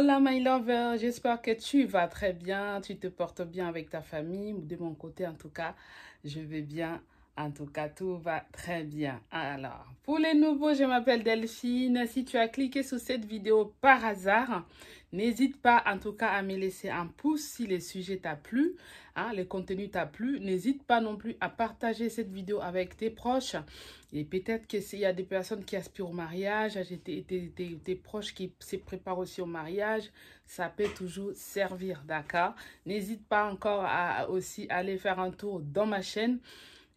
Hola my lover, j'espère que tu vas très bien, tu te portes bien avec ta famille. De mon côté en tout cas, je vais bien. En tout cas, tout va très bien. Alors, pour les nouveaux, je m'appelle Delphine. Si tu as cliqué sur cette vidéo par hasard, n'hésite pas en tout cas à me laisser un pouce si le sujet t'a plu, le contenu t'a plu. N'hésite pas non plus à partager cette vidéo avec tes proches. Et peut-être que s'il y a des personnes qui aspirent au mariage, tes proches qui se préparent aussi au mariage, ça peut toujours servir, d'accord? N'hésite pas encore à aussi aller faire un tour dans ma chaîne.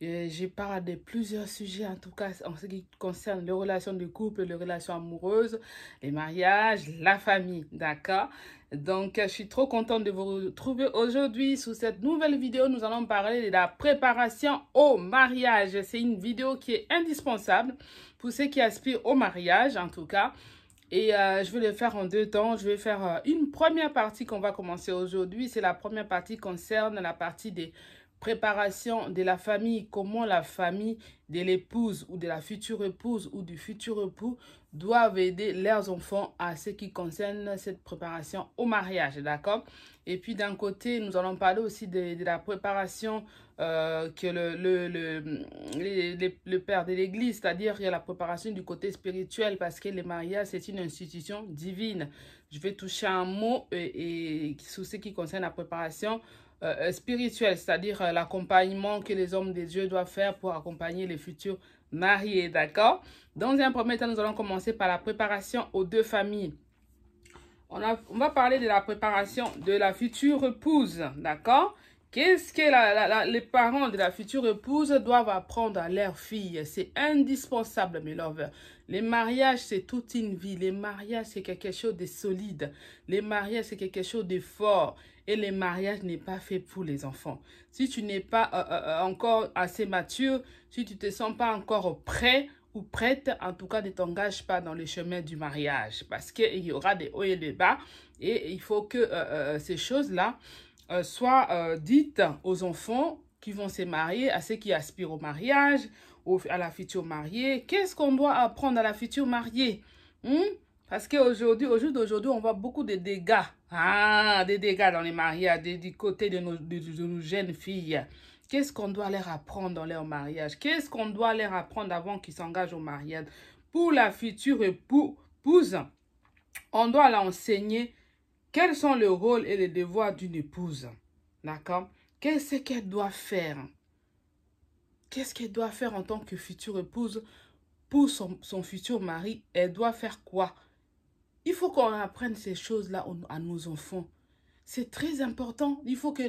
Je parle de plusieurs sujets, en tout cas en ce qui concerne les relations de couple, les relations amoureuses, les mariages, la famille, d'accord? Donc, je suis trop contente de vous retrouver aujourd'hui. Sous cette nouvelle vidéo, nous allons parler de la préparation au mariage. C'est une vidéo qui est indispensable pour ceux qui aspirent au mariage, en tout cas. Et je vais le faire en deux temps. Je vais faire une première partie qu'on va commencer aujourd'hui. C'est la première partie qui concerne la partie des préparation de la famille, comment la famille de l'épouse ou de la future épouse ou du futur époux doivent aider leurs enfants à ce qui concerne cette préparation au mariage, d'accord? Et puis d'un côté, nous allons parler aussi de la préparation que le père de l'église, c'est-à-dire il y a la préparation du côté spirituel parce que le mariage c'est une institution divine. Je vais toucher un mot et sur ce qui concerne la préparation spirituel, c'est-à-dire l'accompagnement que les hommes de Dieu doivent faire pour accompagner les futurs mariés, d'accord? Dans un premier temps, nous allons commencer par la préparation aux deux familles. On va parler de la préparation de la future épouse, d'accord? Qu'est-ce que les parents de la future épouse doivent apprendre à leur fille? C'est indispensable, mes lovers. Les mariages, c'est toute une vie. Les mariages, c'est quelque chose de solide. Les mariages, c'est quelque chose de fort. Et le mariage n'est pas fait pour les enfants. Si tu n'es pas encore assez mature, si tu ne te sens pas encore prêt ou prête, en tout cas, ne t'engage pas dans le chemin du mariage. Parce qu'il y aura des hauts et des bas. Et il faut que ces choses-là soient dites aux enfants qui vont se marier, à ceux qui aspirent au mariage, à la future mariée. Qu'est-ce qu'on doit apprendre à la future mariée? Parce qu'aujourd'hui, au jour d'aujourd'hui, on voit beaucoup de dégâts. Des dégâts dans les mariages, du côté de nos jeunes filles. Qu'est-ce qu'on doit leur apprendre dans leur mariage? Qu'est-ce qu'on doit leur apprendre avant qu'ils s'engagent au mariage? Pour la future épouse, on doit leur enseigner quels sont le rôle et les devoirs d'une épouse. D'accord? Qu'est-ce qu'elle doit faire? Qu'est-ce qu'elle doit faire en tant que future épouse pour son futur mari? Elle doit faire quoi? Il faut qu'on apprenne ces choses-là à nos enfants. C'est très important. Il faut que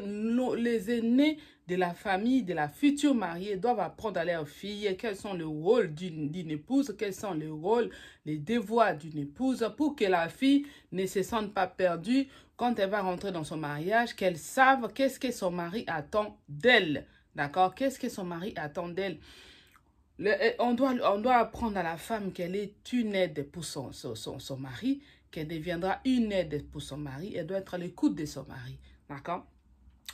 les aînés de la famille, de la future mariée, doivent apprendre à leurs filles quels sont les rôles d'une épouse, quels sont les rôles, les devoirs d'une épouse, pour que la fille ne se sente pas perdue quand elle va rentrer dans son mariage, qu'elle sache qu'est-ce que son mari attend d'elle. D'accord? Qu'est-ce que son mari attend d'elle? On doit apprendre à la femme qu'elle est une aide pour son mari, qu'elle deviendra une aide pour son mari. Elle doit être à l'écoute de son mari. D'accord?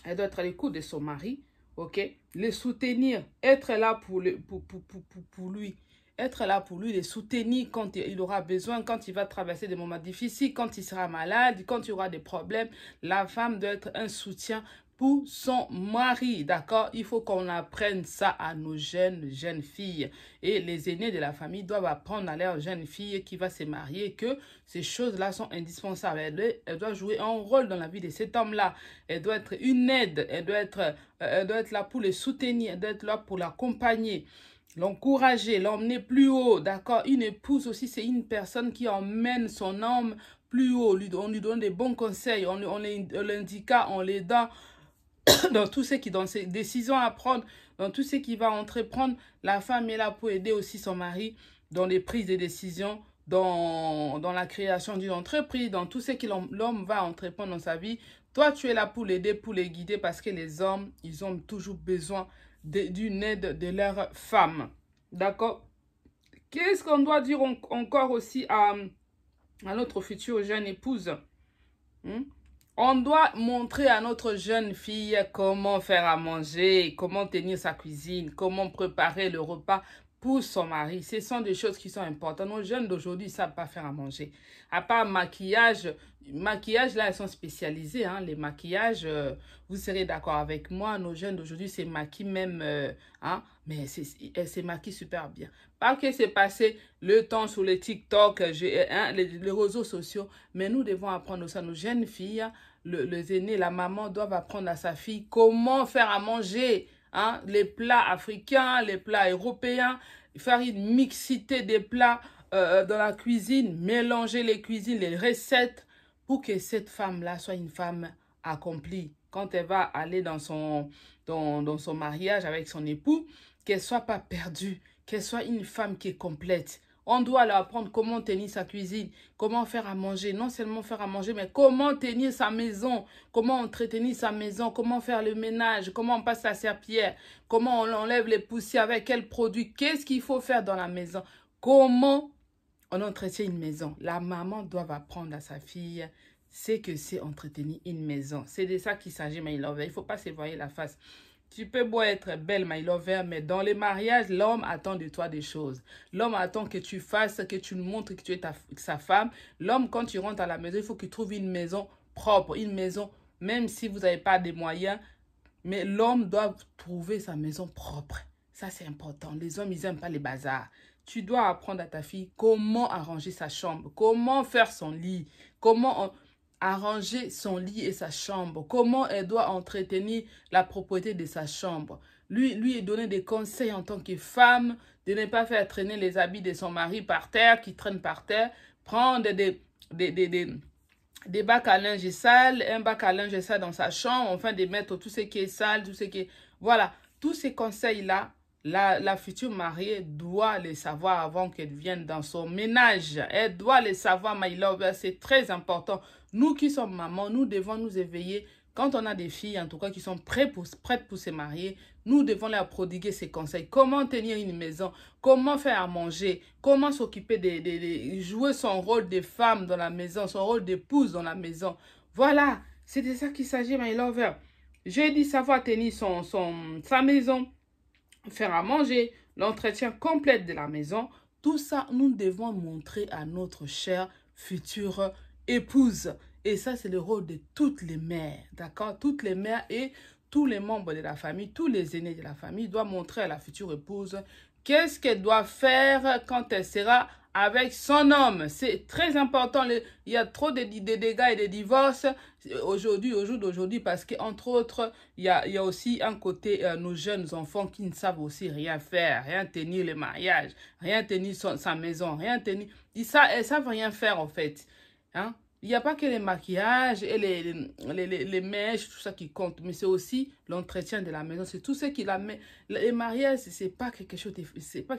Elle doit être à l'écoute de son mari. Ok? Le soutenir. Être là pour lui. Être là pour lui, le soutenir quand il aura besoin, quand il va traverser des moments difficiles, quand il sera malade, quand il y aura des problèmes. La femme doit être un soutien pour son mari, d'accord? Il faut qu'on apprenne ça à nos jeunes filles. Et les aînés de la famille doivent apprendre à leur jeune fille qui va se marier que ces choses-là sont indispensables. Elle doit jouer un rôle dans la vie de cet homme-là. Elle doit être une aide. Elle doit être là pour le soutenir. Elle doit être là pour l'accompagner, l'encourager, l'emmener plus haut, d'accord? Une épouse aussi, c'est une personne qui emmène son homme plus haut. On lui donne des bons conseils, on l'indique, on l'aide dans tout ce qui, dans ses décisions à prendre, dans tout ce qui va entreprendre. La femme est là pour aider aussi son mari dans les prises de décisions, dans la création d'une entreprise, dans tout ce que l'homme va entreprendre dans sa vie. Toi, tu es là pour l'aider, pour les guider, parce que les hommes, ils ont toujours besoin d'une aide de leur femme. D'accord? Qu'est-ce qu'on doit dire encore aussi à notre future jeune épouse? On doit montrer à notre jeune fille comment faire à manger, comment tenir sa cuisine, comment préparer le repas pour son mari. Ce sont des choses qui sont importantes. Nos jeunes d'aujourd'hui ne savent pas faire à manger. À part maquillage, là, elles sont spécialisées. Hein, les maquillages, vous serez d'accord avec moi, nos jeunes d'aujourd'hui se maquillent même, hein, mais elles se maquillent super bien. Pas que c'est passé le temps sur les TikTok, hein, les réseaux sociaux, mais nous devons apprendre ça. Nos jeunes filles, les aînés, la maman doivent apprendre à sa fille comment faire à manger. Hein, les plats africains, les plats européens, faire une mixité des plats dans la cuisine, mélanger les cuisines, les recettes, pour que cette femme-là soit une femme accomplie. Quand elle va aller dans son mariage avec son époux, qu'elle ne soit pas perdue, qu'elle soit une femme qui est complète. On doit leur apprendre comment tenir sa cuisine, comment faire à manger. Non seulement faire à manger, mais comment tenir sa maison, comment entretenir sa maison, comment faire le ménage, comment on passe la serpillière, comment on enlève les poussières, avec quel produit, qu'est-ce qu'il faut faire dans la maison, comment on entretient une maison. La maman doit apprendre à sa fille ce que c'est entretenir une maison. C'est de ça qu'il s'agit, my lover. Il ne faut pas se voiler la face. Tu peux beau être belle, my lover, mais dans les mariages, l'homme attend de toi des choses. L'homme attend que tu fasses, que tu lui montres que tu es sa femme. L'homme, quand tu rentres à la maison, il faut qu'il trouve une maison propre, une maison, même si vous n'avez pas de moyens, mais l'homme doit trouver sa maison propre. Ça, c'est important. Les hommes, ils n'aiment pas les bazars. Tu dois apprendre à ta fille comment arranger sa chambre, comment faire son lit, comment arranger son lit et sa chambre, comment elle doit entretenir la propreté de sa chambre. Lui donner des conseils en tant que femme, de ne pas faire traîner les habits de son mari par terre, qui traînent par terre, prendre des bacs à linge sale, un bac à linge sale dans sa chambre, enfin de mettre tout ce qui est sale, tout ce qui est... Voilà, tous ces conseils-là, la future mariée doit les savoir avant qu'elle vienne dans son ménage. Elle doit les savoir, my love, c'est très important. Nous qui sommes mamans, nous devons nous éveiller. Quand on a des filles, en tout cas, qui sont prêtes pour se marier, nous devons leur prodiguer ces conseils. Comment tenir une maison, comment faire à manger, comment s'occuper jouer son rôle de femme dans la maison, son rôle d'épouse dans la maison. Voilà, c'est de ça qu'il s'agit, my lover. J'ai dit savoir tenir sa maison, faire à manger, l'entretien complet de la maison. Tout ça, nous devons montrer à notre chère future épouse. Et ça, c'est le rôle de toutes les mères, d'accord? Toutes les mères et tous les membres de la famille, tous les aînés de la famille doivent montrer à la future épouse qu'est-ce qu'elle doit faire quand elle sera avec son homme. C'est très important. Il y a trop de dégâts et de divorces aujourd'hui, au jour d'aujourd'hui, parce qu'entre autres, il y a aussi un côté, nos jeunes enfants qui ne savent aussi rien faire, rien tenir le mariage, rien tenir sa maison, rien tenir. Elles ne savent rien faire en fait. Hein? Il n'y a pas que les maquillages et les mèches, tout ça qui compte, mais c'est aussi l'entretien de la maison. C'est tout ce qui la met. Les mariages, c'est pas quelque chose, c'est pas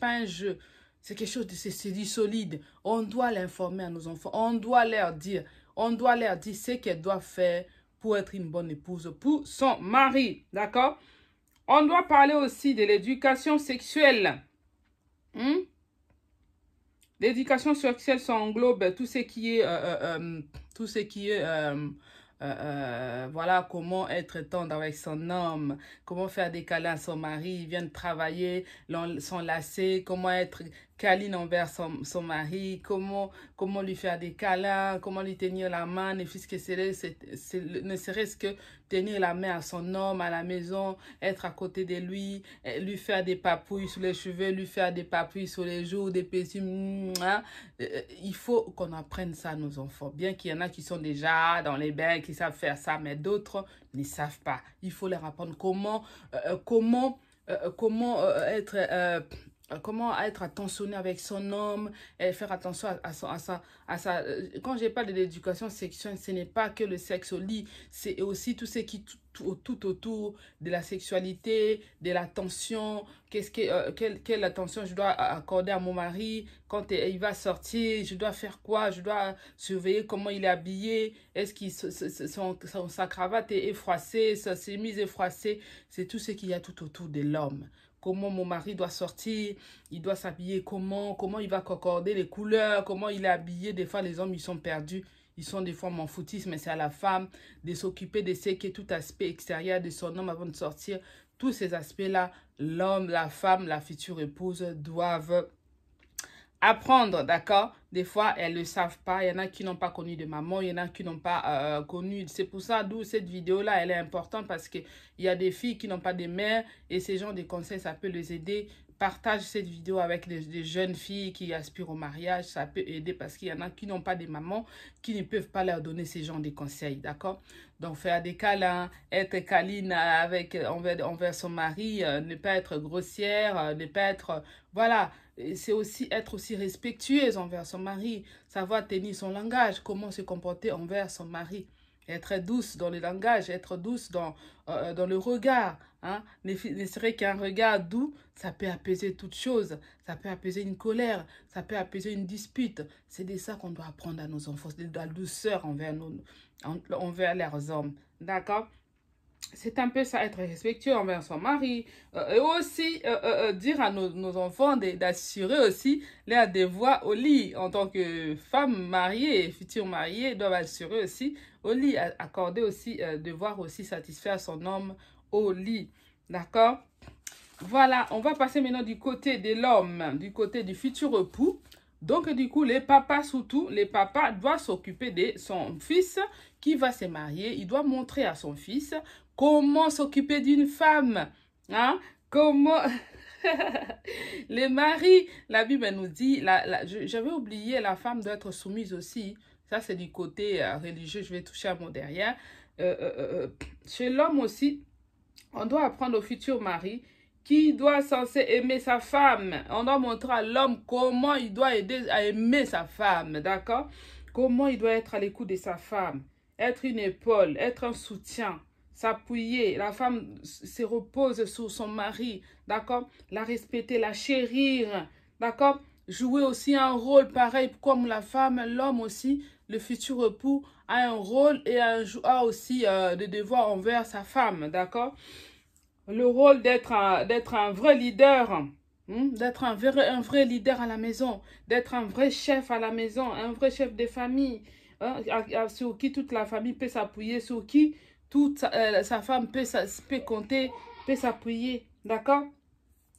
un jeu. C'est quelque chose, c'est du solide. On doit l'informer à nos enfants. On doit leur dire ce qu'elles doivent faire pour être une bonne épouse pour son mari. D'accord? On doit parler aussi de l'éducation sexuelle. L'éducation sexuelle, ça englobe tout ce qui est, voilà, comment être tendre avec son homme, comment faire des câlins à son mari, il vient de travailler, s'enlacer, comment être câline envers son mari, comment lui faire des câlins, comment lui tenir la main, ne serait-ce que tenir la main à son homme à la maison, être à côté de lui faire des papouilles sur les cheveux, lui faire des papouilles sur les joues, des petits... Hein? Il faut qu'on apprenne ça à nos enfants. Bien qu'il y en a qui sont déjà dans les bains, qui savent faire ça, mais d'autres ne savent pas. Il faut leur apprendre comment être attentionné avec son homme, et faire attention à sa... Quand je parle de l'éducation sexuelle, ce n'est pas que le sexe au lit, c'est aussi tout ce qui tout autour de la sexualité, de l'attention, quelle attention je dois accorder à mon mari quand il va sortir, je dois faire quoi, je dois surveiller comment il est habillé, est-ce que sa cravate est froissée, sa chemise est froissée, c'est tout ce qu'il y a tout autour de l'homme. Comment mon mari doit sortir, il doit s'habiller comment il va concorder les couleurs, comment il est habillé. Des fois, les hommes, ils sont perdus. Ils sont des fois m'en foutissent, mais c'est à la femme de s'occuper de ce qui est tout aspect extérieur de son homme avant de sortir. tous ces aspects-là, l'homme, la femme, la future épouse doivent apprendre, d'accord? Des fois, elles ne le savent pas. Il y en a qui n'ont pas connu de maman, il y en a qui n'ont pas connu. C'est pour ça, d'où cette vidéo-là, elle est importante parce qu'il y a des filles qui n'ont pas de mère et ces genres de conseils, ça peut les aider. Partage cette vidéo avec des jeunes filles qui aspirent au mariage. Ça peut aider parce qu'il y en a qui n'ont pas de maman, qui ne peuvent pas leur donner ces genres de conseils, d'accord? Donc, faire des câlins, être câline envers son mari, ne pas être grossière, ne pas être... voilà, c'est aussi être aussi respectueuse envers son mari, savoir tenir son langage, comment se comporter envers son mari. Être douce dans le langage, être douce dans le regard. Hein? Ne serait qu'un regard doux, ça peut apaiser toute chose. Ça peut apaiser une colère, ça peut apaiser une dispute. C'est de ça qu'on doit apprendre à nos enfants, de la douceur envers leurs hommes. D'accord? C'est un peu ça, être respectueux envers son mari. Et aussi, dire à nos enfants d'assurer aussi leurs devoirs au lit. En tant que femme mariée et future mariée, doivent assurer aussi au lit. Accorder aussi, devoir aussi satisfaire son homme au lit. D'accord? Voilà, on va passer maintenant du côté de l'homme, du côté du futur époux. Donc, du coup, les papas, surtout, les papas doivent s'occuper de son fils qui va se marier. Il doit montrer à son fils comment s'occuper d'une femme. Hein? Comment... Les maris, la Bible nous dit, j'avais oublié, la femme doit être soumise aussi. Ça, c'est du côté religieux, je vais toucher un mot derrière. Chez l'homme aussi, on doit apprendre au futur mari qui doit censé aimer sa femme. On doit montrer à l'homme comment il doit aider à aimer sa femme, d'accord? Comment il doit être à l'écoute de sa femme, être une épaule, être un soutien, s'appuyer. La femme se repose sur son mari, d'accord? La respecter, la chérir, d'accord? Jouer aussi un rôle pareil comme la femme, l'homme aussi, le futur époux a un rôle et a aussi des devoirs envers sa femme, d'accord? Le rôle d'être un vrai leader, d'être un vrai leader à la maison, d'être un vrai chef à la maison, un vrai chef de famille, hein, sur qui toute la famille peut s'appuyer, sur qui toute sa femme peut compter, peut s'appuyer, d'accord?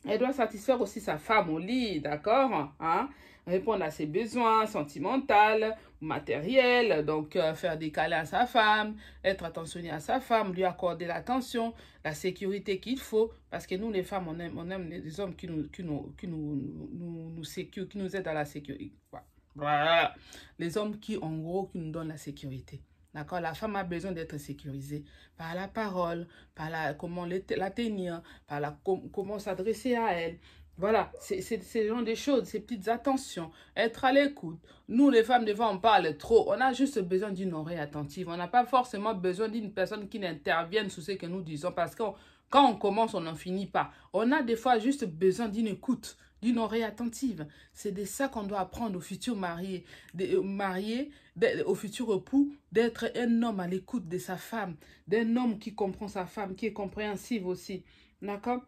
Elle doit satisfaire aussi sa femme au lit, d'accord? Hein? Répondre à ses besoins sentimentaux, matériels, donc faire des câlins à sa femme, être attentionné à sa femme, lui accorder l'attention, la sécurité qu'il faut, parce que nous les femmes, on aime les hommes qui nous aident à la sécurité. Voilà. Les hommes qui, en gros, qui nous donnent la sécurité. D'accord? La femme a besoin d'être sécurisée par la parole, comment la tenir, comment s'adresser à elle. Voilà, c'est ce genre de choses, ces petites attentions, être à l'écoute. Nous, les femmes, des fois, on parle trop. On a juste besoin d'une oreille attentive. On n'a pas forcément besoin d'une personne qui n'intervienne sur ce que nous disons parce que quand on commence, on n'en finit pas. On a des fois juste besoin d'une écoute, d'une oreille attentive. C'est de ça qu'on doit apprendre aux futurs mariés, au futur époux, d'être un homme à l'écoute de sa femme, d'un homme qui comprend sa femme, qui est compréhensif aussi. D'accord?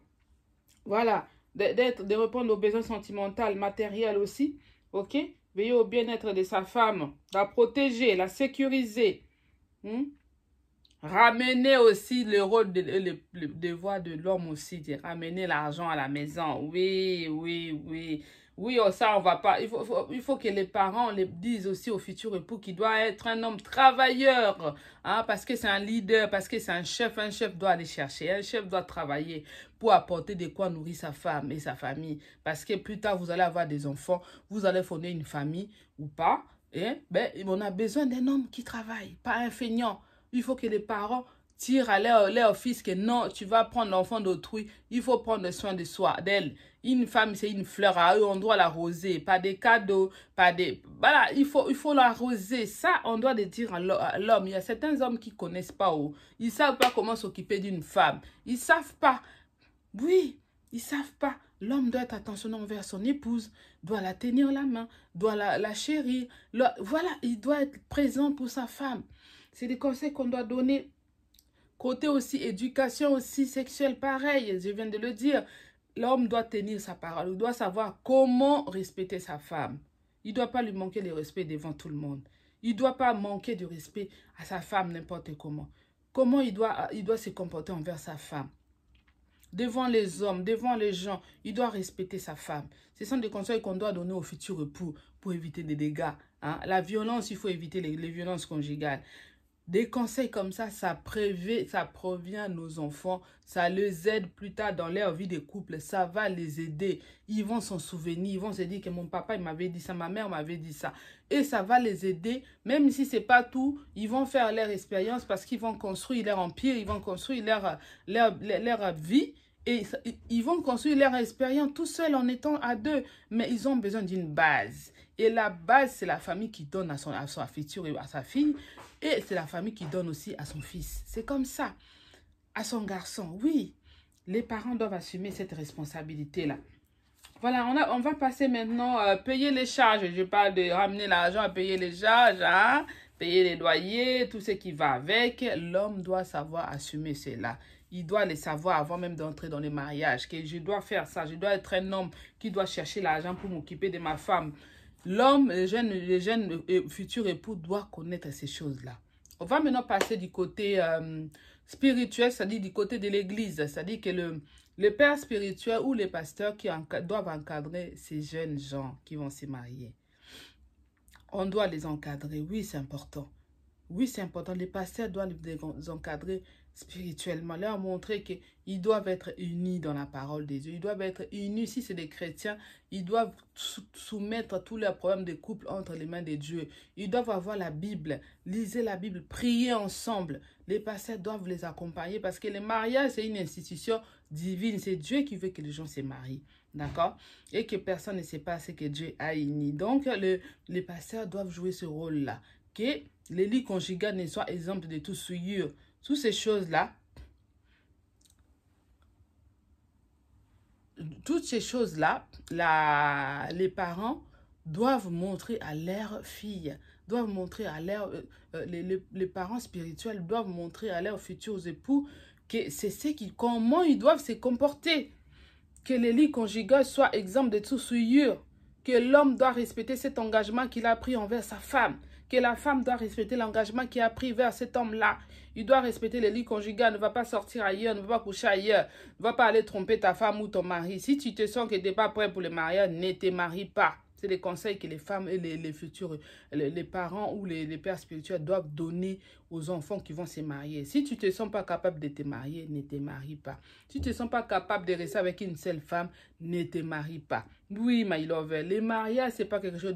Voilà. De répondre aux besoins sentimentaux, matériels aussi. Ok? Veiller au bien-être de sa femme, la protéger, la sécuriser. Ramener aussi le rôle, le devoir de l'homme aussi, de ramener l'argent à la maison. Oui, oui, oui. Oui, oh, ça, on va pas. Il faut que les parents les disent aussi au futur époux qu'il doit être un homme travailleur. Hein, parce que c'est un leader, parce que c'est un chef. Un chef doit aller chercher. Un chef doit travailler pour apporter de quoi nourrir sa femme et sa famille. Parce que plus tard, vous allez avoir des enfants. Vous allez fonder une famille ou pas. Et, ben, on a besoin d'un homme qui travaille, pas un feignant. Il faut que les parents tirent à leur fils que non, tu vas prendre l'enfant d'autrui. Il faut prendre soin de soi, d'elle. Une femme, c'est une fleur à eux, on doit l'arroser. Pas des cadeaux, pas des... Voilà, il faut l'arroser. Ça, on doit le dire à l'homme. Il y a certains hommes qui ne connaissent pas. Ils ne savent pas comment s'occuper d'une femme. Ils ne savent pas. Oui, ils ne savent pas. L'homme doit être attentionné envers son épouse, doit la tenir la main, doit la chérir. Voilà, il doit être présent pour sa femme. C'est des conseils qu'on doit donner. Côté aussi éducation aussi sexuelle, pareil, je viens de le dire. L'homme doit tenir sa parole. Il doit savoir comment respecter sa femme. Il ne doit pas lui manquer le respect devant tout le monde. Il ne doit pas manquer de respect à sa femme n'importe comment. Comment il doit se comporter envers sa femme. devant les hommes, devant les gens, il doit respecter sa femme. Ce sont des conseils qu'on doit donner au futur époux pour éviter des dégâts. Hein. La violence, il faut éviter les violences conjugales. Des conseils comme ça provient nos enfants, ça les aide plus tard dans leur vie de couple, ça va les aider. Ils vont s'en souvenir, ils vont se dire que mon papa il m'avait dit ça, ma mère m'avait dit ça. Et ça va les aider, même si ce n'est pas tout, ils vont faire leur expérience parce qu'ils vont construire leur empire, ils vont construire leur vie. Et ils vont construire leur expérience tout seuls en étant à deux. Mais ils ont besoin d'une base. Et la base, c'est la famille qui donne à sa future et à sa fille. Et c'est la famille qui donne aussi à son fils. C'est comme ça. À son garçon, oui. Les parents doivent assumer cette responsabilité-là. Voilà, on va passer maintenant à payer les charges. Je parle de ramener l'argent à payer les charges, hein, payer les loyers, tout ce qui va avec. L'homme doit savoir assumer cela. Il doit le savoir avant même d'entrer dans le mariage. Que je dois faire ça. Je dois être un homme qui doit chercher l'argent pour m'occuper de ma femme. L'homme, les jeunes futurs époux doivent connaître ces choses-là. On va maintenant passer du côté spirituel, c'est-à-dire du côté de l'église. C'est-à-dire que le père spirituel ou les pasteurs qui doivent encadrer ces jeunes gens qui vont se marier. On doit les encadrer. Oui, c'est important. Oui, c'est important. Les pasteurs doivent les encadrer spirituellement, leur montrer qu'ils doivent être unis dans la parole de Dieu. Ils doivent être unis, si c'est des chrétiens, ils doivent soumettre tous leurs problèmes de couple entre les mains de Dieu. Ils doivent avoir la Bible, lisez la Bible, priez ensemble. Les pasteurs doivent les accompagner parce que le mariage, c'est une institution divine. C'est Dieu qui veut que les gens se marient. D'accord? Et que personne ne sait pas ce que Dieu a uni. Donc, les pasteurs doivent jouer ce rôle-là. Que les lits conjugaux ne soient exempts de toute souillure. Toutes ces choses-là, les parents doivent montrer à leurs filles, doivent montrer à les parents spirituels doivent montrer à leurs futurs époux que c'est comment ils doivent se comporter. Que les lits conjugaux soient exempts de toute souillure. Que l'homme doit respecter cet engagement qu'il a pris envers sa femme. Que la femme doit respecter l'engagement qu'il a pris vers cet homme-là. Il doit respecter les lits conjugaux, ne va pas sortir ailleurs, ne va pas coucher ailleurs, ne va pas aller tromper ta femme ou ton mari. Si tu te sens que tu n'es pas prêt pour le mariage, ne te marie pas. C'est les conseils que les femmes et les futurs, les parents ou les pères spirituels doivent donner aux enfants qui vont se marier. Si tu ne te sens pas capable de te marier, ne te marie pas. Si tu ne te sens pas capable de rester avec une seule femme, ne te marie pas. Oui, my lover, le mariage, ce n'est pas quelque chose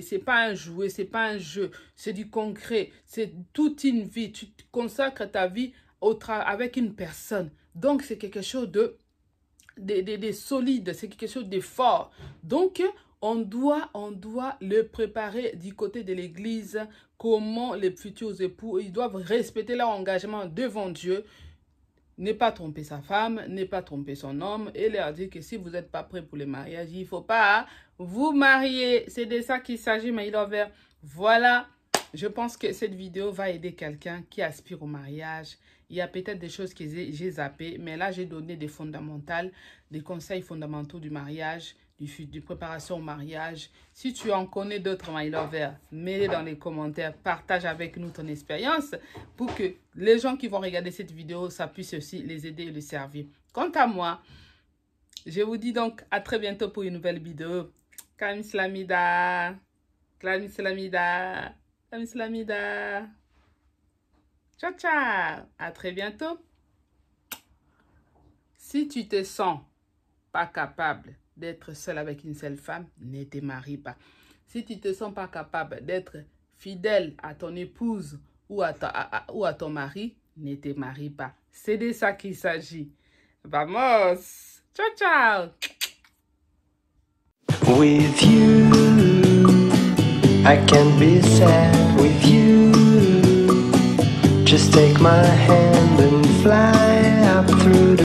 c'est pas un jouet, ce n'est pas un jeu, c'est du concret, c'est toute une vie. Tu consacres ta vie avec une personne. Donc, c'est quelque chose de solide, c'est quelque chose de fort. Donc, on doit le préparer du côté de l'église, comment les futurs époux, ils doivent respecter leur engagement devant Dieu, ne pas tromper sa femme, ne pas tromper son homme et leur dire que si vous n'êtes pas prêt pour le mariage, il ne faut pas vous marier. C'est de ça qu'il s'agit, my lover. Voilà, je pense que cette vidéo va aider quelqu'un qui aspire au mariage. Il y a peut-être des choses que j'ai zappées, mais là, j'ai donné des fondamentales, des conseils fondamentaux du mariage, de préparation au mariage. Si tu en connais d'autres, my lover, mets-les dans les commentaires, partage avec nous ton expérience pour que les gens qui vont regarder cette vidéo, ça puisse aussi les aider et les servir. Quant à moi, je vous dis donc à très bientôt pour une nouvelle vidéo. Kalam Islamida, Kalam Islamida, Kalam Islamida. Ciao, ciao. À très bientôt. Si tu te sens pas capable d'être seul avec une seule femme, ne te marie pas. Si tu ne te sens pas capable d'être fidèle à ton épouse ou à ton mari, ne te marie pas. C'est de ça qu'il s'agit. Vamos! Ciao, ciao! With you, I can be sad with you. Just take my hand and fly up through the